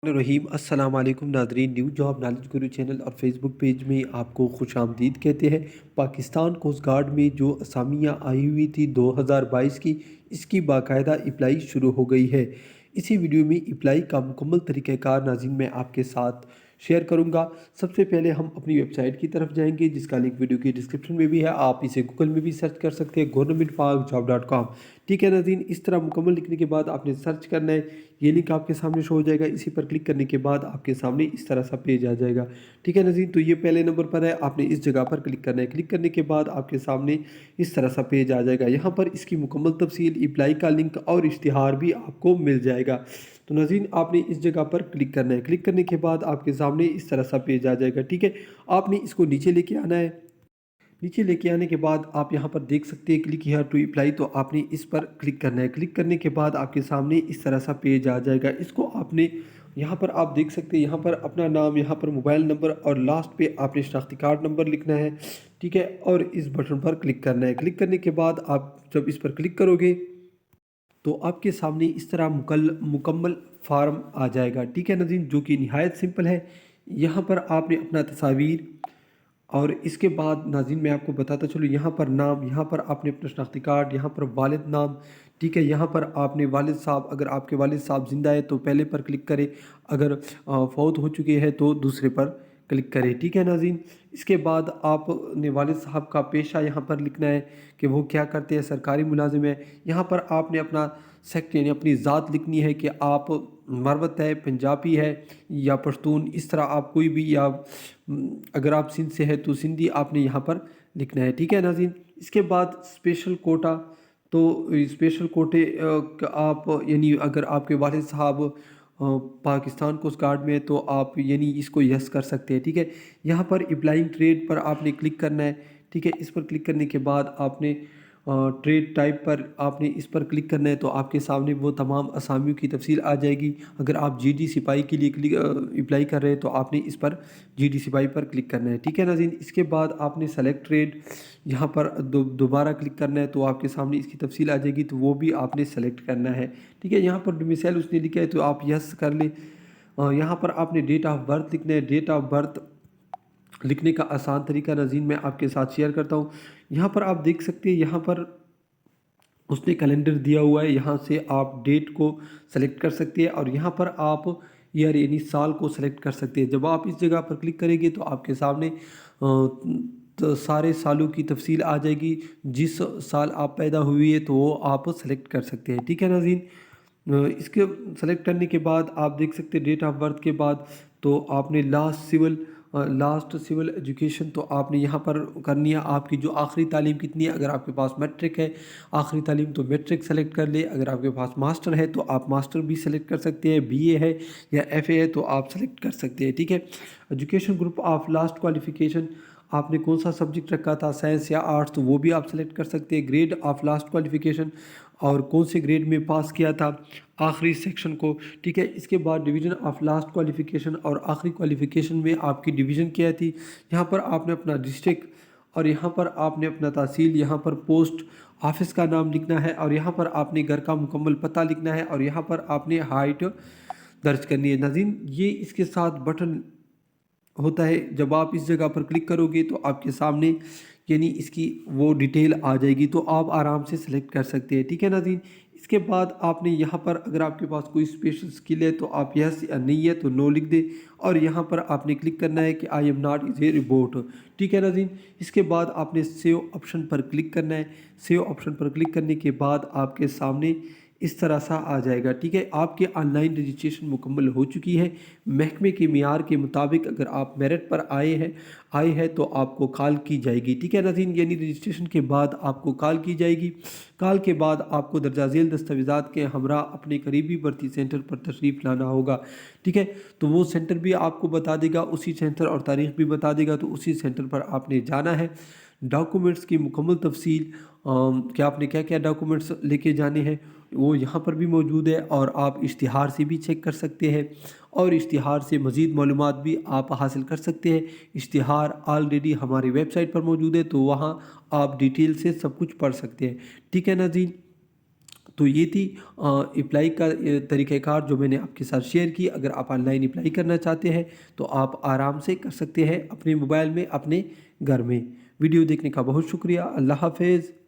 रहीम अस्सलाम वालेकुम Nadreen. New job knowledge गुरु channel और फेसबुक पेज में आपको खुश आमदीद कहते हैं। पाकिस्तान कोस्ट गार्ड में जो असामियाँ आई हुई थी 2022 की, इसकी बाकायदा अप्लाई शुरू हो गई है। इसी वीडियो में अप्लाई का मुकम्मल तरीक़ाकार नाज़रीन मैं आपके साथ शेयर करूंगा। सबसे पहले हम अपनी वेबसाइट की तरफ जाएंगे, जिसका लिंक वीडियो की डिस्क्रिप्शन में भी है। आप इसे गूगल में भी सर्च कर सकते हैं, governmentparkjob.com। ठीक है नाज़रीन, इस तरह मुकम्मल लिखने के बाद आपने सर्च करना है। ये लिंक आपके सामने शो हो जाएगा। इसी पर क्लिक करने के बाद आपके सामने इस तरह सा पेज आ जाएगा। ठीक है नाज़रीन, तो ये पहले नंबर पर है, आपने इस जगह पर क्लिक करना है। क्लिक करने के बाद आपके सामने इस तरह सा पेज आ जाएगा। यहाँ पर इसकी मुकम्मल तफसील, अप्लाई का लिंक और इश्तिहार भी आपको मिल जाएगा। तो नाज़रीन, आपने इस जगह पर क्लिक करना है। क्लिक करने के बाद आपके सामने इस तरह सा पेज आ जाएगा। ठीक है, आपने इसको नीचे लेके आना है। नीचे लेके आने के बाद आप यहाँ पर देख सकते हैं क्लिक हियर टू अप्लाई, तो आपने इस पर क्लिक करना है। क्लिक करने के बाद आपके सामने इस तरह सा पेज आ जाएगा। इसको आपने यहाँ पर आप देख सकते हैं, यहाँ पर अपना नाम, यहाँ पर मोबाइल नंबर और लास्ट पे आपने शनाख्ती कार्ड नंबर लिखना है। ठीक है, और इस बटन पर क्लिक करना है। क्लिक करने के बाद आप जब इस पर क्लिक करोगे तो आपके सामने इस तरह मुकम्मल फार्म आ जाएगा। ठीक है नाज़रीन, जो कि निहायत सिंपल है। यहाँ पर आपने अपना तस्वीर और इसके बाद नाज़रीन मैं आपको बताता चलूँ, यहाँ पर नाम, यहाँ पर आपने अपना शनाख्ती कार्ड, यहाँ पर वालिद नाम। ठीक है, यहाँ पर आपने वालिद साहब, अगर आपके वालिद साहब ज़िंदा है तो पहले पर क्लिक करें, अगर फौत हो चुके हैं तो दूसरे पर क्लिक करें। ठीक है नाज़रीन, इसके बाद आपने वालिद साहब का पेशा यहाँ पर लिखना है कि वो क्या करते हैं, सरकारी मुलाजिम है। यहाँ पर आपने अपना सेक्ट यानी अपनी ज़ात लिखनी है कि आप मरवत है, पंजाबी है या पश्तून, इस तरह आप कोई भी, या अगर आप सिंध से है तो सिंधी आपने यहाँ पर लिखना है। ठीक है नाज़रीन, इसके बाद स्पेशल कोटा, तो स्पेशल कोटे आप यानी अगर आपके वालिद साहब पाकिस्तान कोस्ट गार्ड में है तो आप यानी इसको यस कर सकते हैं। ठीक है, यहाँ पर अप्लाइंग ट्रेड पर आपने क्लिक करना है। ठीक है, इस पर क्लिक करने के बाद आपने ट्रेड टाइप पर आपने इस पर क्लिक करना है, तो आपके सामने वो तमाम असामियों की तफसील आ जाएगी। अगर आप जीडी सिपाही के लिए अप्लाई कर रहे हैं तो आपने इस पर जीडी सिपाही पर क्लिक करना है। ठीक है नाज़रीन, इसके बाद आपने सेलेक्ट ट्रेड यहाँ पर दोबारा क्लिक करना है, तो आपके सामने इसकी तफसील आ जाएगी, तो वो भी आपने सेलेक्ट करना है। ठीक है, यहाँ पर डोमिसाइल उसने लिखा है तो आप यस कर लें। यहाँ पर आपने डेट ऑफ बर्थ लिखना है। डेट ऑफ बर्थ लिखने का आसान तरीका नाज़रीन मैं आपके साथ शेयर करता हूँ। यहाँ पर आप देख सकते हैं, यहाँ पर उसने कैलेंडर दिया हुआ है, यहाँ से आप डेट को सेलेक्ट कर सकते हैं और यहाँ पर आप ईयर यानी साल को सेलेक्ट कर सकते हैं। जब आप इस जगह पर क्लिक करेंगे तो आपके सामने तो सारे सालों की तफसील आ जाएगी। जिस साल आप पैदा हुई है तो वो आप सेलेक्ट कर सकते हैं। ठीक है नाज़रीन, इसके सेलेक्ट करने के बाद आप देख सकते हैं डेट ऑफ बर्थ के बाद तो आपने लास्ट सिविल एजुकेशन तो आपने यहाँ पर करनी है। आपकी जो आखिरी तालीम कितनी है, अगर आपके पास मैट्रिक है आखिरी तालीम तो मैट्रिक सेलेक्ट कर ले। अगर आपके पास मास्टर है तो आप मास्टर भी सेलेक्ट कर सकते हैं। बीए है या एफए है तो आप सेलेक्ट कर सकते हैं। ठीक है, education group of last qualification, आपने कौन सा सब्जेक्ट रखा था, साइंस या आर्ट्स, तो वो भी आप सेलेक्ट कर सकते हैं। ग्रेड ऑफ लास्ट क्वालिफिकेशन, और कौन से ग्रेड में पास किया था आखिरी सेक्शन को। ठीक है, इसके बाद डिवीज़न ऑफ लास्ट क्वालिफिकेशन और आखिरी क्वालिफिकेशन में आपकी डिवीज़न क्या थी। यहाँ पर आपने अपना डिस्ट्रिक्ट और यहाँ पर आपने अपना तहसील, यहाँ पर पोस्ट ऑफिस का नाम लिखना है और यहाँ पर आपने घर का मुकम्मल पता लिखना है और यहाँ पर आपने हाइट दर्ज करनी है। नाज़रीन, ये इसके साथ बटन होता है, जब आप इस जगह पर क्लिक करोगे तो आपके सामने यानी इसकी वो डिटेल आ जाएगी, तो आप आराम से सिलेक्ट कर सकते हैं। ठीक है नाज़रीन, इसके बाद आपने यहाँ पर अगर आपके पास कोई स्पेशल स्किल है तो आप यस या नहीं है तो नो लिख दे और यहाँ पर आपने क्लिक करना है कि I am not is a report. ठीक है नाज़रीन, इसके बाद आपने सेव ऑप्शन पर क्लिक करना है। सेव ऑप्शन पर क्लिक करने के बाद आपके सामने इस तरह सा आ जाएगा। ठीक है, आपके ऑनलाइन रजिस्ट्रेशन मुकम्मल हो चुकी है। महकमे के मियार के मुताबिक अगर आप मेरिट पर आए हैं तो आपको कॉल की जाएगी। ठीक है नाज़रीन, यानी रजिस्ट्रेशन के बाद आपको कॉल की जाएगी। कॉल के बाद आपको दर्जा झेल दस्तावेज़ात के हमरा अपने करीबी भर्ती सेंटर पर तशरीफ़ लाना होगा। ठीक है, तो वो सेंटर भी आपको बता देगा, उसी सेंटर और तारीख़ भी बता देगा, तो उसी सेंटर पर आपने जाना है। डॉक्यूमेंट्स की मुकम्मल तफसील कि आपने क्या क्या डॉक्यूमेंट्स लेके जाने हैं वो यहाँ पर भी मौजूद है और आप इश्तिहार से भी चेक कर सकते हैं और इश्तिहार से मज़ीद मालूमात भी आप हासिल कर सकते हैं। इश्तिहार ऑलरेडी हमारी वेबसाइट पर मौजूद है, तो वहाँ आप डिटेल से सब कुछ पढ़ सकते हैं। ठीक है नाज़रीन, تو یہ تھی اپلائی کا طریقہ کار جو میں نے آپ کے ساتھ شیئر کی۔ اگر آپ آن لائن اپلائی کرنا چاہتے ہیں تو آپ آرام سے کر سکتے ہیں اپنے موبائل میں، اپنے گھر میں۔ ویڈیو دیکھنے کا بہت شکریہ۔ اللہ حافظ۔